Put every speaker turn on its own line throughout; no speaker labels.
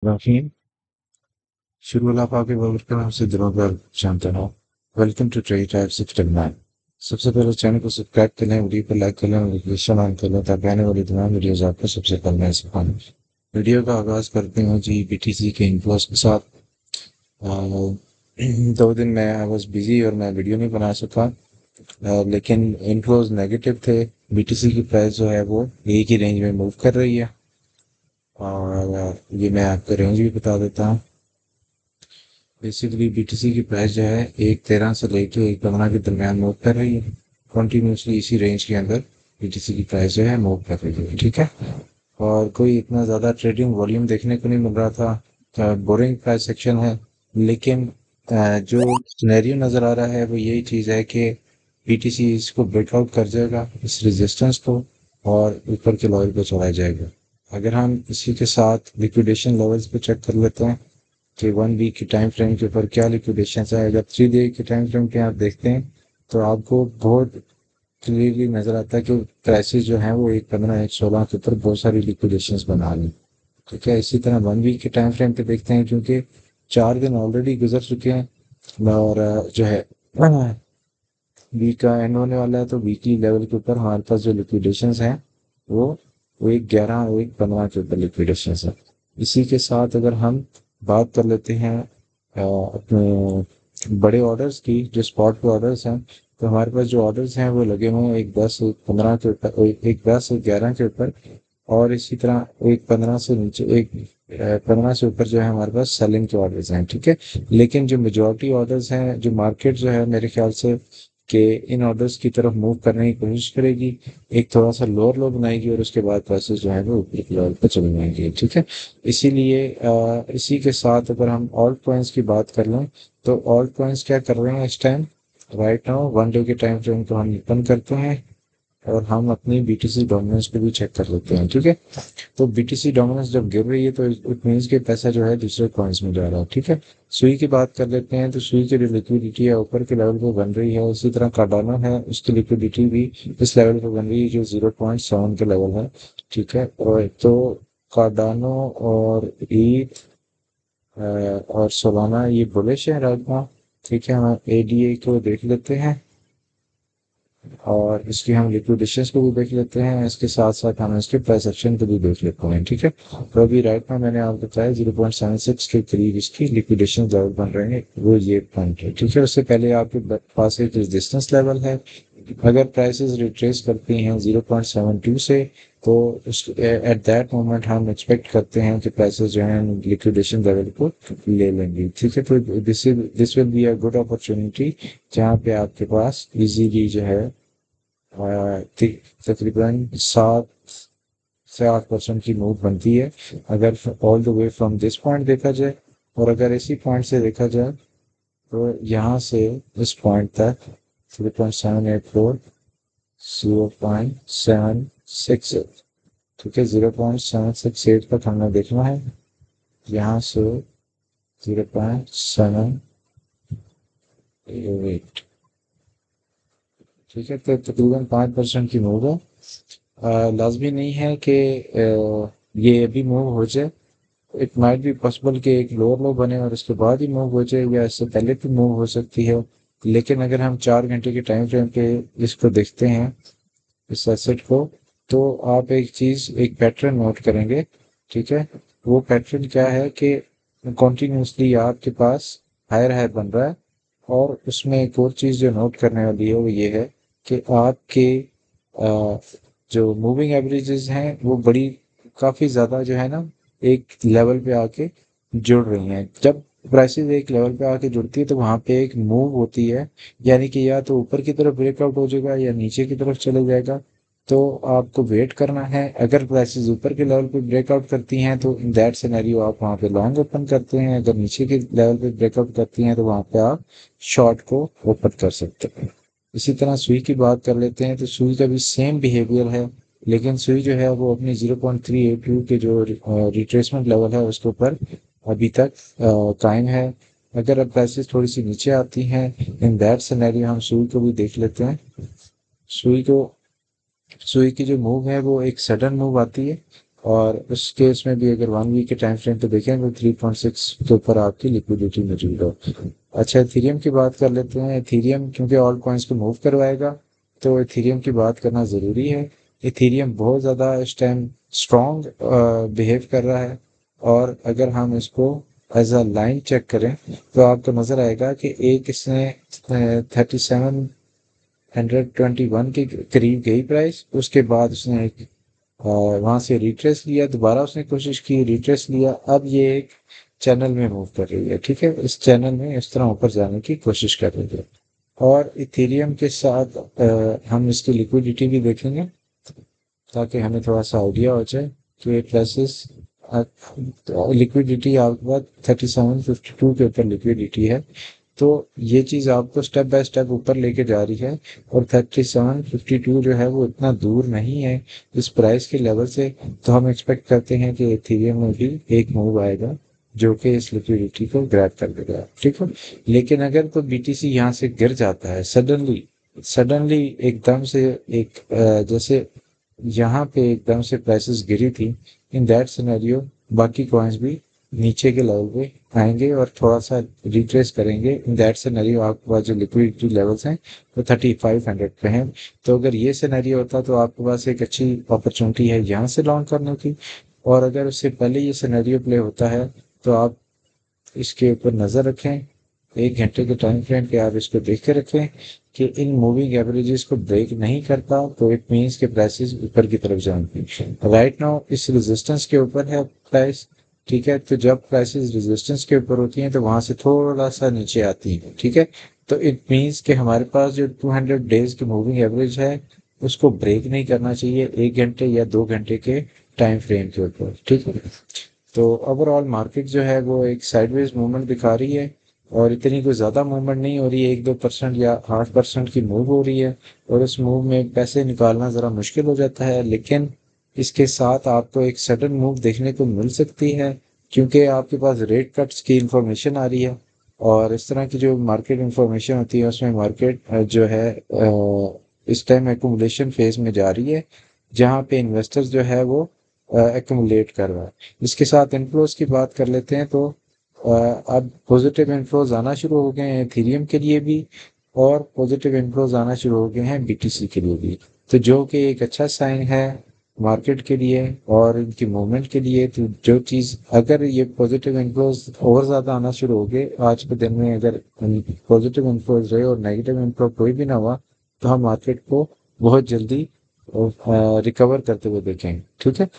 रहीम शुरू आपके वर्क का नाम से दिनों पर जानते हो। Welcome to trade type 699। सबसे पहले चैनल को सब्सक्राइब कर लें, वीडियो पर लाइक कर लें, नोटिफिकेशन ऑन कर लें ताकि आने वाली तमाम वीडियोस आपको सबसे पहले मिल सकें। वीडियो का आगाज करते हैं जी बीटीसी के इन्फ्लोस के साथ। अ, 2 दिन मैं आई वॉज बिजी और मैं वीडियो नहीं बना सका। लेकिन इन्फ्लोज नेगेटिव थे। बीटीसी की प्राइस जो है वो एक ही रेंज में मूव कर रही है। और ये मैं आपको रेंज भी बता देता हूँ। बेसिकली बीटीसी की प्राइस जो है 1.13 से लेके 1.15 के दरमियान मूव कर रही है। कंटिन्यूसली इसी रेंज के अंदर बीटीसी की प्राइस जो है मूव कर रही है, ठीक है। और कोई इतना ज़्यादा ट्रेडिंग वॉल्यूम देखने को नहीं मिल रहा था। बोरिंग प्राइस सेक्शन है। लेकिन जो सिनेरियो नज़र आ रहा है वो यही चीज़ है कि बीटीसी इसको ब्रेकआउट कर जाएगा, इस रेजिस्टेंस को, और ऊपर के लेवल पे चला जाएगा। अगर हम इसी के साथ लिक्विडेशन लेवल्स पे चेक कर लेते हैं कि 1 वीक की टाइम फ्रेम के ऊपर क्या लिक्विडेशन है। अगर 3 डे के टाइम फ्रेम पे आप देखते हैं तो आपको बहुत क्लियरली नजर आता है कि प्राइसेस जो हैं वो 1.15 1.16 के ऊपर बहुत सारी लिक्विडेशंस बना रही हैं, ठीक है। इसी तरह 1 वीक के टाइम फ्रेम पे देखते हैं, क्योंकि 4 दिन ऑलरेडी गुजर चुके हैं और जो है वीक का एंड होने वाला है, तो वीकली लेवल के ऊपर हमारे पास जो लिक्विडेशंस हैं वो वो 1.11 1.15 के ऊपर लिक्विडेशंस है। इसी के साथ अगर हम बात कर लेते हैं अपने बड़े ऑर्डर्स की, जो स्पॉट पे ऑर्डर्स हैं, तो हमारे पास जो ऑर्डर्स हैं वो लगे हुए हैं 1.10 1.15 के ऊपर, 1.10 1.11 के ऊपर। और इसी तरह 1.15 से नीचे 1.15 से ऊपर जो है हमारे पास सेलिंग के ऑर्डर्स हैं, ठीक है। लेकिन जो मेजोरिटी ऑर्डर्स हैं, जो मार्केट जो है मेरे ख्याल से कि इन ऑर्डर्स की तरफ मूव करने की कोशिश करेगी। एक थोड़ा सा लोअर लो बनाएगी और उसके बाद प्राइसेस जो है वो ऊपर की लेवल पर चले जाएंगे, ठीक है। इसीलिए इसी के साथ अगर हम ऑल्ट कॉइन्स की बात कर लें, तो ऑल्ट कॉइन्स क्या कर रहे हैं इस टाइम। राइट नाउ 1 डे के टाइम फ्रेम को हम ओपन करते हैं और हम अपनी बीटीसी डोमिनेंस को भी चेक कर लेते हैं, ठीक है। तो बीटीसी डोमिनेंस जब गिर रही है तो इट मीन्स के पैसा जो है दूसरे कॉइन्स में जा रहा है, ठीक है। सुई की बात कर लेते हैं, तो सुई की जो लिक्विडिटी है ऊपर के लेवल पे बन रही है। उसी तरह कार्डानो है, उसकी लिक्विडिटी भी इस लेवल पे बन रही है जो 0.7 के लेवल है, ठीक है। और तो कार्डानो और ईथ और सोलाना ये बुलिश है राइट नाउ, ठीक है। हम एडीए को देख लेते हैं और इसकी हम लिक्विडेशंस को भी देख लेते हैं। इसके साथ साथ हम इसके प्राइस एक्शन को भी देख लेते हैं, ठीक है। तो अभी राइट में मैंने आपको बताया 0.76 के करीब इसकी लिक्विडेशन लेवल बन रहे हैं, वो ये पॉइंट है, ठीक है। उससे पहले आपके पास एक रेजिस्टेंस लेवल है। अगर प्राइसेस रिट्रेस करती हैं 0.72 से, तो एट दैट मोमेंट हम एक्सपेक्ट करते हैं कि प्राइसेस जो हैं लिक्विडेशन लेवल को ले लेंगे, ठीक है। तो this will be a good opportunity जहाँ पे आपके पास इजीली जो है तकरीबन 7 से 8% की मूव बनती है, अगर all the way from this point देखा जाए। और अगर इसी पॉइंट से देखा जाए तो यहाँ से इस पॉइंट तक 3.784 0.768, ठीक है। 0.768 तक हमने देखना है, यहाँ से 0.788, ठीक है। तो तकरीबन 5% की मूव है। लाजमी नहीं है कि ये अभी मूव हो जाए। इट माइट बी पॉसिबल कि एक लोअर लो बने और उसके बाद ही मूव हो जाए, या इससे पहले भी मूव हो सकती है। लेकिन अगर हम 4 घंटे के टाइम फ्रेम पे इसको देखते हैं, इस एसेट को, तो आप एक चीज, एक पैटर्न नोट करेंगे, ठीक है। वो पैटर्न क्या है कि कॉन्टिन्यूसली आपके पास हायर हाई बन रहा है। और उसमें एक और चीज जो नोट करने वाली है वो ये है कि आपके जो मूविंग एवरेजेस हैं वो बड़ी काफी ज्यादा जो है ना एक लेवल पे आके जुड़ रही हैं। जब प्राइसेस एक लेवल पे आके जुड़ती है तो वहां पे एक मूव होती है, यानी कि या तो ऊपर की तरफ ब्रेकआउट हो जाएगा या नीचे की तरफ चले जाएगा। तो आपको वेट करना है। अगर प्राइसेस ऊपर के लेवल पे ब्रेकआउट करती हैं तो इन दैट सिनेरियो आप वहां पे लॉन्ग ओपन करते हैं। अगर नीचे के लेवल पे ब्रेकआउट करती हैं तो वहां पे आप शॉर्ट को ओपन कर सकते हैं। इसी तरह सुई की बात कर लेते हैं, तो सुई का भी सेम बिहेवियर है। लेकिन सुई जो है वो अपनी 0.382 के जो रिट्रेसमेंट लेवल है उसके ऊपर अभी तक कायम है। अगर अब प्राइसेस थोड़ी सी नीचे आती हैं, इन दैट सिनेरियो हम सुई को भी देख लेते हैं। सुई को सुई की जो मूव है वो एक सडन मूव आती है। और उस केस में भी अगर 1 वीक के टाइम फ्रेम पे देखें तो 3.6 के ऊपर आपकी लिक्विडिटी मौजूद हो। अच्छा, इथेरियम की बात कर लेते हैं। इथेरियम क्योंकि ऑल कॉइन्स को मूव करवाएगा, तो इथेरियम की बात करना ज़रूरी है। इथेरियम बहुत ज़्यादा इस टाइम स्ट्रॉन्ग बिहेव कर रहा है, और अगर हम इसको एज अ लाइन चेक करें तो आपको नज़र आएगा कि एक इसने 3721 के करीब गई प्राइस, उसके बाद उसने एक वहां से रिट्रेस लिया, दोबारा उसने कोशिश की, रिट्रेस लिया, अब ये एक चैनल में मूव कर रही है। ठीक है, इस चैनल में इस तरह ऊपर जाने की कोशिश कर रही है। और इथेरियम के साथ हम इसकी लिक्विडिटी भी देखेंगे ताकि हमें थोड़ा सा आइडिया हो जाए कि प्राइसेस लिक्विडिटी आपके पास 3752 के ऊपर लिक्विडिटी है। तो ये चीज़ आपको स्टेप बाय स्टेप ऊपर लेके जा रही है, और 3752 जो है वो इतना दूर नहीं है इस प्राइस के लेवल से। तो हम एक्सपेक्ट करते हैं कि इथेरियम में भी एक मूव आएगा जो कि इस लिक्विडिटी को ग्रैब कर देगा। ठीक है, लेकिन अगर तो बीटीसी यहाँ से गिर जाता है सडनली, सडनली एकदम से एक जैसे यहाँ पे एकदम से प्राइसेस गिरी थी, इन दैट सिनेरियो बाकी कॉइन्स भी नीचे के लेवल पे आएंगे और थोड़ा सा रिट्रेस करेंगे। इन दैट सिनेरियो आपके पास जो लिक्विडिटी लेवल्स हैं वो 3500 पे हैं। तो अगर ये सिनेरियो होता तो आपके पास एक अच्छी अपॉर्चुनिटी है यहाँ से लॉन्ग करने की, और अगर उससे पहले ये सिनेरियो प्ले होता है तो आप इसके ऊपर नज़र रखें, 1 घंटे के टाइम फ्रेम पे आप इसको देख के रखें कि इन मूविंग एवरेजेस को ब्रेक नहीं करता तो इट मीन्स के प्राइसेस ऊपर की तरफ जाएंगे। राइट नाउ इस रेजिस्टेंस के ऊपर है प्राइस। ठीक है, तो जब प्राइसेस रेजिस्टेंस के ऊपर होती हैं तो वहां से थोड़ा सा नीचे आती हैं। ठीक है, तो इट मीन्स कि हमारे पास जो 200 डेज की मूविंग एवरेज है उसको ब्रेक नहीं करना चाहिए 1 घंटे या 2 घंटे के टाइम फ्रेम के ऊपर। ठीक है, तो ओवरऑल मार्केट जो है वो एक साइडवेज मूवमेंट दिखा रही है, और इतनी कोई ज़्यादा मूवमेंट नहीं हो रही है, 1-2% या 8% की मूव हो रही है, और उस मूव में पैसे निकालना ज़रा मुश्किल हो जाता है। लेकिन इसके साथ आपको एक सडन मूव देखने को मिल सकती है क्योंकि आपके पास रेट कट्स की इंफॉर्मेशन आ रही है, और इस तरह की जो मार्केट इंफॉर्मेशन होती है उसमें मार्केट जो है इस टाइम एकुमुलेशन फेज में जा रही है, जहाँ पे इन्वेस्टर्स जो है वो एक्यूमुलेट कर रहा है। इसके साथ इनफ्लोज की बात कर लेते हैं तो अब पॉजिटिव इनफ्लोज आना शुरू हो गए हैं इथेरियम के लिए भी, और पॉजिटिव इनफ्लोज आना शुरू हो गए हैं बीटीसी के लिए भी, तो जो कि एक अच्छा साइन है मार्केट के लिए और इनकी मूवमेंट के लिए। तो जो चीज़ अगर ये पॉजिटिव इनफ्लोज और ज़्यादा आना शुरू हो गए आज के दिन में, अगर पॉजिटिव इनफ्लोज रहे और नेगेटिव इनफ्लो कोई भी ना हुआ, तो हम मार्केट को बहुत जल्दी रिकवर करते हुए देखेंगे। ठीक है,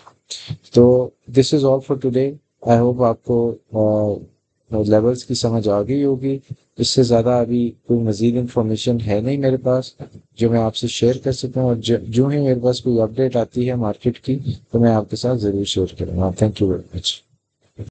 तो this is all for today. I hope आपको लेवल्स की समझ आ गई होगी। इससे ज़्यादा अभी कोई मज़ीद इंफॉर्मेशन है नहीं मेरे पास जो मैं आपसे शेयर कर सकूं, और जो ही मेरे पास कोई अपडेट आती है मार्केट की तो मैं आपके साथ ज़रूर शेयर करूँगा। Thank you very much.